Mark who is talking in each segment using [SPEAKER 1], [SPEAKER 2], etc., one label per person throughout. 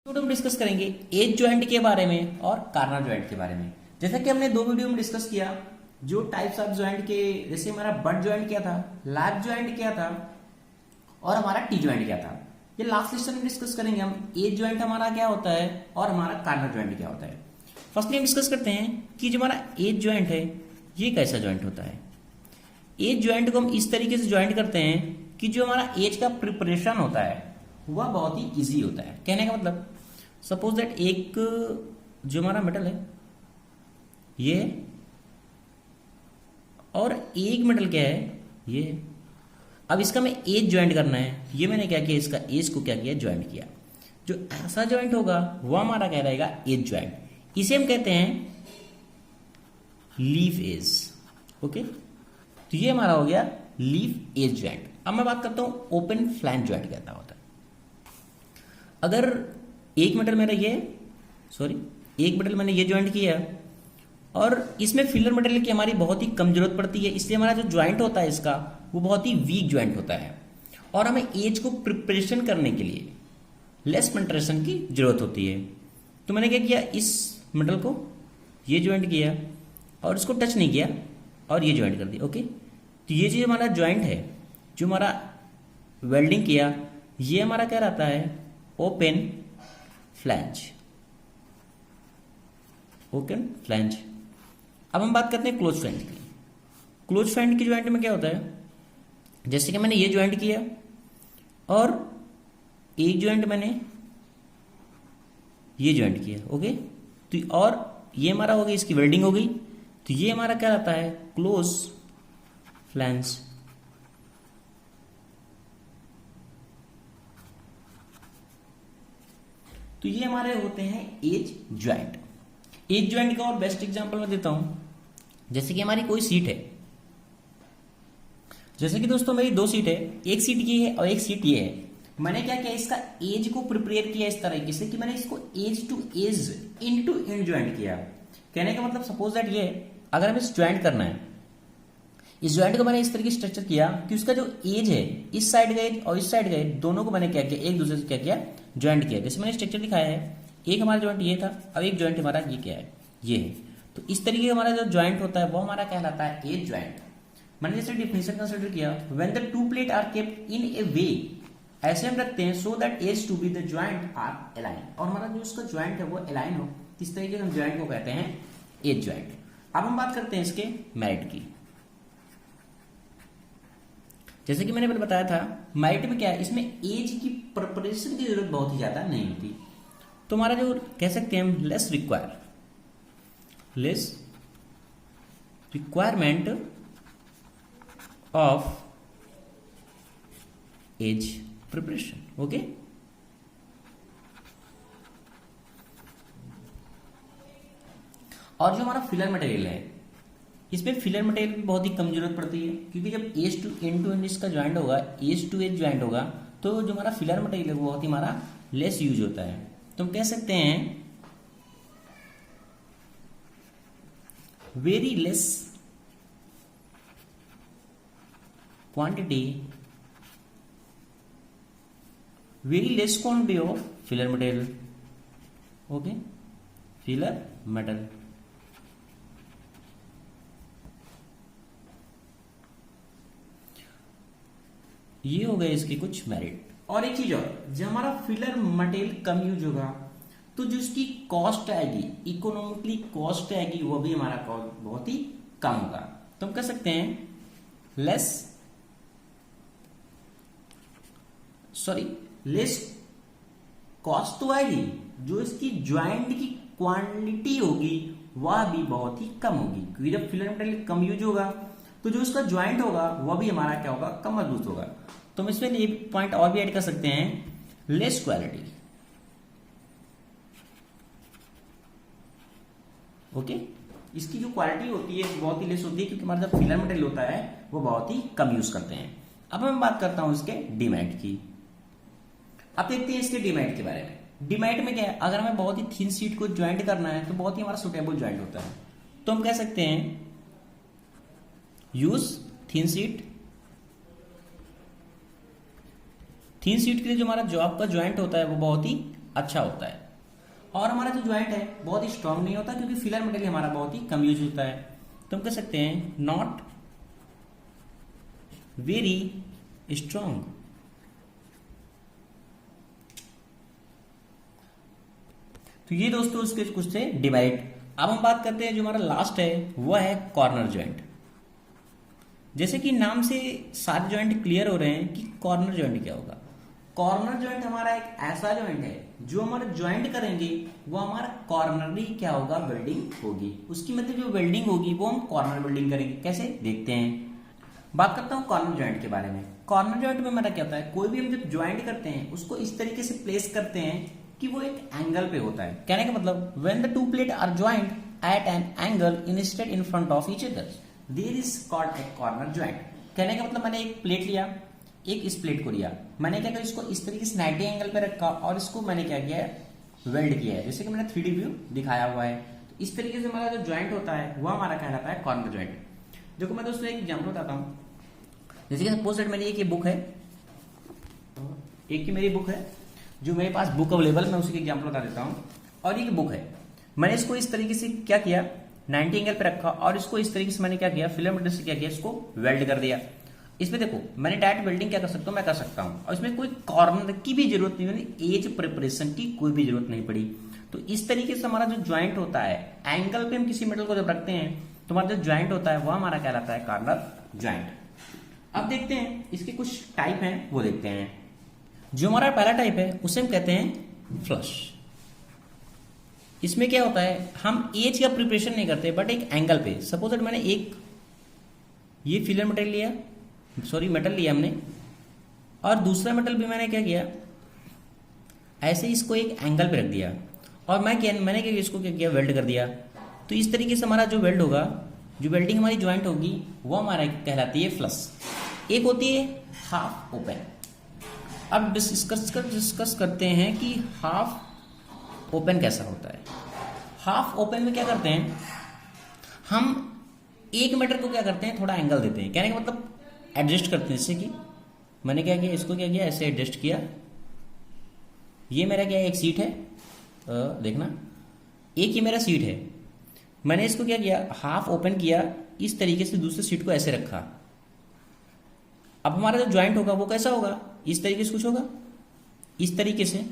[SPEAKER 1] Video में discuss करेंगे as joint के बारे में और कार्नर ज्वाइंट के बारे में। जैसा कि हमने दो वीडियो में डिस्कस किया जो टाइप्स ऑफ ज्वाइंट के, जैसे हमारा बट ज्वाइंट क्या था, लैप ज्वाइंट क्या था और हमारा टी ज्वाइंट क्या था। ये लास्ट लेक्चर में डिस्कस करेंगे हम एज ज्वाइंट हमारा क्या होता है और हमारा कार्नर ज्वाइंट क्या होता है। फर्स्टली हम डिस्कस करते हैं कि जो हमारा एज ज्वाइंट है ये कैसा ज्वाइंट होता है। एज ज्वाइंट को हम इस तरीके से ज्वाइंट करते हैं कि जो हमारा एज का प्रिपरेशन होता है वह बहुत ही इजी होता है। कहने का मतलब सपोज दैट एक जो हमारा मेटल है ये है और एक मेटल क्या है ये है। अब इसका मैं एज ज्वाइंट करना है, ये मैंने क्या किया, इसका एज को क्या किया, ज्वाइंट किया। जो ऐसा ज्वाइंट होगा वह हमारा क्या रहेगा, एज ज्वाइंट। इसे हम कहते हैं लीफ एज। ओके, तो ये हमारा हो गया लीफ एज ज्वाइंट। अब मैं बात करता हूं ओपन फ्लैंज ज्वाइंट कहता होता है। अगर एक मेटल मेरा ये एक मेटल मैंने ये ज्वाइंट किया और इसमें फिलर मेटल की हमारी बहुत ही कम जरूरत पड़ती है, इसलिए हमारा जो ज्वाइंट होता है इसका वो बहुत ही वीक ज्वाइंट होता है और हमें एज को प्रिपरेशन करने के लिए लेस पेंट्रेशन की जरूरत होती है। तो मैंने क्या किया, इस मेटल को ये ज्वाइंट किया और इसको टच नहीं किया और ये ज्वाइंट कर दिया। ओके, तो ये जो हमारा ज्वाइंट है जो हमारा वेल्डिंग किया ये हमारा क्या रहता है, ओपन फ्लैंज। Open flange. अब हम बात करते हैं क्लोज फ्लैंज की। क्लोज फ्लैंज की ज्वाइंट में क्या होता है, जैसे कि मैंने ये ज्वाइंट किया और एक ज्वाइंट मैंने ये ज्वाइंट किया। ओके, तो और ये हमारा हो गई, इसकी वेल्डिंग हो गई, तो ये हमारा क्या रहता है, क्लोज फ्लैंज। तो ये हमारे होते हैं एज ज्वाइंट। एज ज्वाइंट का और बेस्ट एग्जांपल मैं देता हूं, जैसे कि हमारी कोई सीट है। जैसे कि दोस्तों मेरी दो सीट है, एक सीट ये है और एक सीट ये है। मैंने क्या किया, इसका एज को प्रिपेयर किया इस तरीके से कि मैंने इसको edge to edge end to end joint किया। कहने का मतलब सपोज दैट ये अगर हमें ज्वाइंट करना है, इस ज्वाइंट को मैंने इस तरीके स्ट्रक्चर किया कि उसका जो एज है इस साइड गए और इस साइड गए, दोनों को मैंने क्या किया, एक दूसरे से क्या किया, ज्वाइंट किया। जैसे मैंने स्ट्रक्चर दिखाया है, एक हमारा ज्वाइंट ये था अब एक ज्वाइंट हमारा ये क्या है, ये है। तो इस तरीके का हमारा जो ज्वाइंट होता है वो हमारा कहलाता है एज ज्वाइंट। मैंने जैसे डिफिनेशन कंसीडर किया, when the two plate are kept in a way, ऐसे हम रखते हैं so that edge to be the joint are align, और हमारा जो उसका ज्वाइंट है वो अलाइन हो, इस तरीके से हम ज्वाइंट को कहते हैं एज ज्वाइंट। अब हम बात करते हैं इसके मेरिट की। जैसे कि मैंने पहले बताया था मेरिट में क्या है, इसमें एज की प्रिपरेशन की जरूरत बहुत ही ज्यादा नहीं होती। तो हमारा जो कह सकते हैं हम less requirement of edge preparation. Okay, और जो हमारा फिलर मटेरियल है इसमें फिलर मटेरियल की बहुत ही कम जरूरत पड़ती है, क्योंकि जब edge to end to end इसका ज्वाइंट होगा, एज टू एज ज्वाइंट होगा, तो जो हमारा फिलर मटेरियल है वो बहुत ही हमारा लेस यूज होता है। तो हम कह सकते हैं very less quantity of filler material. Okay, filler metal. ये हो गए इसके कुछ मेरिट। और एक चीज और, जब हमारा फिलर मटेरियल कम यूज होगा तो जो इसकी कॉस्ट आएगी, इकोनॉमिकली कॉस्ट आएगी, वो भी हमारा कॉस्ट बहुत ही कम होगा। तो हम कह सकते हैं लेस कॉस्ट तो आएगी, जो इसकी ज्वाइंट की क्वांटिटी होगी वह भी बहुत ही कम होगी, क्योंकि जब फिलर मटेरियल कम यूज होगा तो जो इसका ज्वाइंट होगा वह भी हमारा क्या होगा, कम मजबूत होगा। तो हम इसमें एक पॉइंट और भी ऐड कर सकते हैं, लेस क्वालिटी। ओके, इसकी जो क्वालिटी होती है बहुत ही लेस होती है, क्योंकि हमारा जो फिलर मटेरियल होता है वो बहुत ही कम यूज करते हैं। अब मैं बात करता हूं इसके डिमेरिट की। अब देखते हैं इसके डिमेरिट के बारे में। डिमेरिट में क्या है, अगर हमें बहुत ही थिन शीट को ज्वाइंट करना है तो बहुत ही हमारा सुटेबल ज्वाइंट होता है। तो हम कह सकते हैं use thin sheet. Thin sheet के लिए जो हमारा जॉब का ज्वाइंट होता है वो बहुत ही अच्छा होता है। और हमारा जो ज्वाइंट है बहुत ही स्ट्रांग नहीं होता, क्योंकि फिलर मटेरियल हमारा बहुत ही कम यूज होता है। तो हम कह सकते हैं नॉट वेरी स्ट्रांग। तो ये दोस्तों उसके कुछ थे डिमेरिट। अब हम बात करते हैं जो हमारा लास्ट है वह है कॉर्नर ज्वाइंट। जैसे कि नाम से सारे ज्वाइंट क्लियर हो रहे हैं कि कॉर्नर ज्वाइंट क्या होगा। कॉर्नर ज्वाइंट हमारा एक ऐसा ज्वाइंट है जो हमारा ज्वाइंट करेंगे वो हमारा कॉर्नरली क्या होगा, वेल्डिंग होगी। उसकी मतलब जो वेल्डिंग होगी वो हम कॉर्नर वेल्डिंग करेंगे। कैसे देखते हैं। बात करता हूँ कॉर्नर ज्वाइंट के बारे में। कॉर्नर ज्वाइंट में हमारा क्या होता है, कोई भी हम जब ज्वाइंट करते हैं उसको इस तरीके से प्लेस करते हैं कि वो एक एंगल पे होता है। कहने का मतलब when the two plate are joint at an angle instead in front of each other there is called a corner joint. कहने का मतलब मैंने एक प्लेट लिया, एक इस प्लेट को लिया, मैंने क्या किया इसको इस तरीके से 90 एंगल पे रखा और इसको मैंने क्या किया है वेल्ड किया है, जैसे कि मैंने 3D व्यू दिखाया हुआ है। तो इस तरीके से हमारा जो ज्वाइंट होता है वो हमारा कहलाता है कॉर्नर ज्वाइंट। देखो मैं दोस्तों एक एग्जांपल बताता हूँ। जैसे कि सपोज दैट मेरी एक ये बुक है, एक की मेरी बुक है जो मेरे पास बुक अवेलेबल, मैं उसी की एग्जांपल बता देता हूँ। और ये बुक है, मैंने इसको इस तरीके से क्या किया 90 एंगल पे रखा और इसको इस तरीके से मैंने क्या किया फिल्म मटेरियल से क्या किया इसको वेल्ड कर दिया। इसमें देखो मैंने डायरेक्ट वेल्डिंग क्या कर सकता हूँ, मैं कर सकता हूँ और इसमें कोई कॉर्नर की भी जरूरत नहीं हुई, एज प्रिपरेशन की कोई भी जरूरत नहीं पड़ी। तो इस तरीके से हमारा जो ज्वाइंट होता है एंगल पे हम किसी मेटल को जब रखते हैं तो हमारा जो ज्वाइंट होता है वो हमारा कहलाता है कॉर्नर ज्वाइंट। अब देखते हैं इसके कुछ टाइप हैं वो देखते हैं। जो हमारा पहला टाइप है उसे हम कहते हैं फ्लश। इसमें क्या होता है हम एज का प्रिपरेशन नहीं करते बट एक एंगल पे, सपोज दैट मैंने एक ये फिलर मटेरियल लिया, सॉरी मेटल लिया हमने, और दूसरा मेटल भी मैंने क्या किया ऐसे इसको एक एंगल पे रख दिया और मैंने क्या इसको क्या किया वेल्ड कर दिया। तो इस तरीके से हमारा जो वेल्ड होगा, जो वेल्डिंग हमारी ज्वाइंट होगी वो हमारा कहलाती है फ्लश। एक होती है हाफ ओपन। अब डिस्कस करते हैं कि हाफ ओपन कैसा होता है। हाफ ओपन में क्या करते हैं हम एक मीटर को क्या करते हैं थोड़ा एंगल देते हैं, कहने का मतलब एडजस्ट करते हैं। जैसे कि मैंने क्या किया इसको क्या किया ऐसे एडजस्ट किया, ये मेरा क्या है एक सीट है, देखना एक ही मेरा सीट है, मैंने इसको क्या किया हाफ ओपन किया इस तरीके से, दूसरे सीट को ऐसे रखा। अब हमारा जो ज्वाइंट होगा वो कैसा होगा, इस तरीके से कुछ होगा, इस तरीके से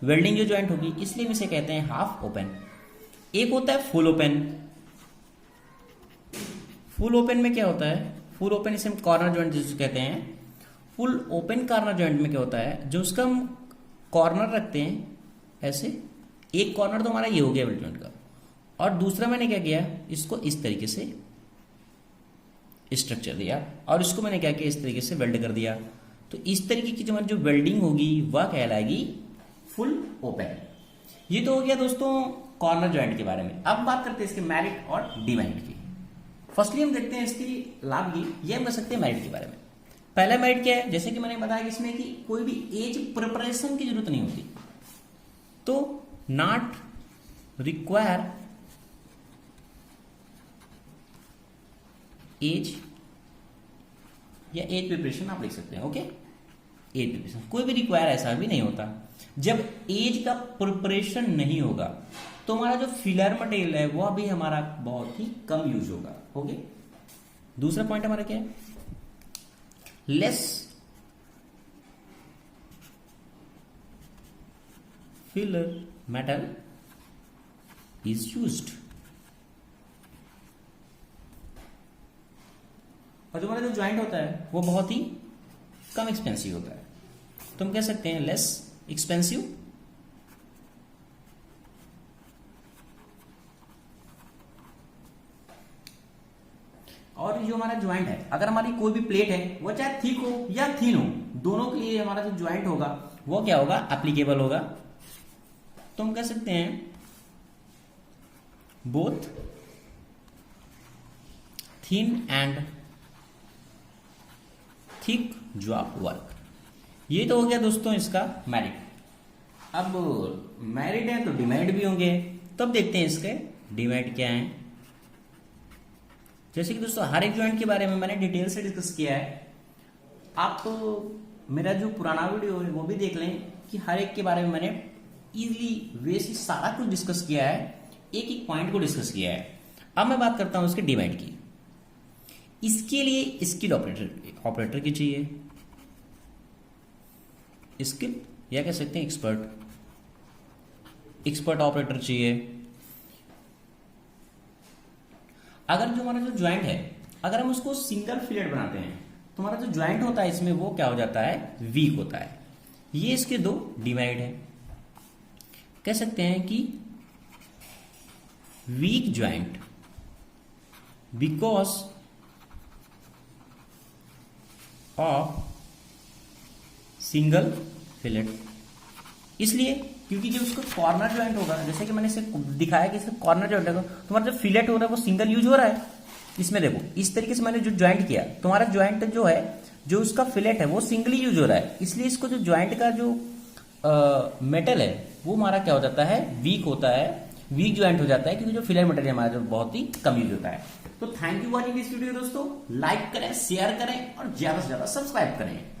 [SPEAKER 1] वेल्डिंग जो ज्वाइंट होगी, इसलिए हम इसे कहते हैं हाफ ओपन। एक होता है फुल ओपन। फुल ओपन में क्या होता है, फुल ओपन इसे हम कॉर्नर ज्वाइंट जिसे कहते हैं। फुल ओपन कॉर्नर ज्वाइंट में क्या होता है, जो उसका हम कॉर्नर रखते हैं ऐसे, एक कॉर्नर तो हमारा ये हो गया वेल्ड ज्वाइंट का, और दूसरा मैंने क्या किया इसको इस तरीके से स्ट्रक्चर दिया और इसको मैंने क्या किया इस तरीके से वेल्ड कर दिया। तो इस तरीके की जो वेल्डिंग होगी वह कहलाएगी फुल ओपन। ये तो हो गया दोस्तों कॉर्नर ज्वाइंट के बारे में। अब बात करते हैं इसके मेरिट और डिमेरिट की। फर्स्टली हम देखते हैं इसकी लाभ की, ये हम कर सकते हैं मेरिट के बारे में। पहला मेरिट क्या है, जैसे कि मैंने बताया कि इसमें कि कोई भी एज प्रिपरेशन की जरूरत नहीं होती, तो नॉट रिक्वायर एज या एज प्रिपरेशन आप लिख सकते हैं। ओके, एज प्रिपरेशन कोई भी रिक्वायर ऐसा भी नहीं होता। जब एज का प्रिपरेशन नहीं होगा तो हमारा जो फिलर मटेरियल है वह भी हमारा बहुत ही कम यूज होगा। ओके, दूसरा पॉइंट हमारा क्या है, less filler metal is used. और जो हमारा जो ज्वाइंट होता है वो बहुत ही कम एक्सपेंसिव होता है, तो हम कह सकते हैं लेस एक्सपेंसिव। और जो हमारा ज्वाइंट है, अगर हमारी कोई भी प्लेट है वो चाहे थिक हो या थिन हो, दोनों के लिए हमारा जो ज्वाइंट होगा वो क्या होगा, एप्लीकेबल होगा। तो हम कह सकते हैं both thin and thick job work. ये तो हो गया दोस्तों इसका मेरिट। अब मेरिट है तो डिमेरिट भी होंगे, तो अब देखते हैं इसके डिमेरिट क्या है। जैसे कि दोस्तों हर एक ज्वाइंट के बारे में मैंने डिटेल से डिस्कस किया है, आप तो मेरा जो पुराना वीडियो है वो भी देख लें कि हर एक के बारे में मैंने इजीली वे से सारा कुछ डिस्कस किया है, एक एक पॉइंट को डिस्कस किया है। अब मैं बात करता हूं उसके डिमांड की। इसके लिए स्किल ऑपरेटर की चाहिए, स्किल या कह सकते हैं एक्सपर्ट ऑपरेटर चाहिए। अगर जो हमारा जो ज्वाइंट है, अगर हम उसको सिंगल फिलेट बनाते हैं तो हमारा जो ज्वाइंट होता है इसमें वो क्या हो जाता है, वीक होता है। ये इसके दो डिवाइड है। कह सकते हैं कि weak joint because of single fillet. इसलिए क्योंकि जब उसका कॉर्नर ज्वाइंट होगा, जैसे कि मैंने इसे दिखाया कि इसका कॉर्नर ज्वाइंट होगा, तुम्हारा जो फिलेट हो रहा है वो सिंगल यूज हो रहा है। इसमें देखो इस तरीके से मैंने जो ज्वाइंट किया, तुम्हारा ज्वाइंट जो है, जो उसका फिलेट है वो सिंगली यूज हो रहा है। इसलिए इसको जो ज्वाइंट का जो मेटल है वो हमारा क्या हो जाता है, वीक होता है, वीक ज्वाइंट हो जाता है, क्योंकि जो फिलेट मटेरियल हमारा जो बहुत ही कम यूज होता है। तो thank you watching this video दोस्तों। लाइक करें, शेयर करें और ज्यादा से ज्यादा सब्सक्राइब करें।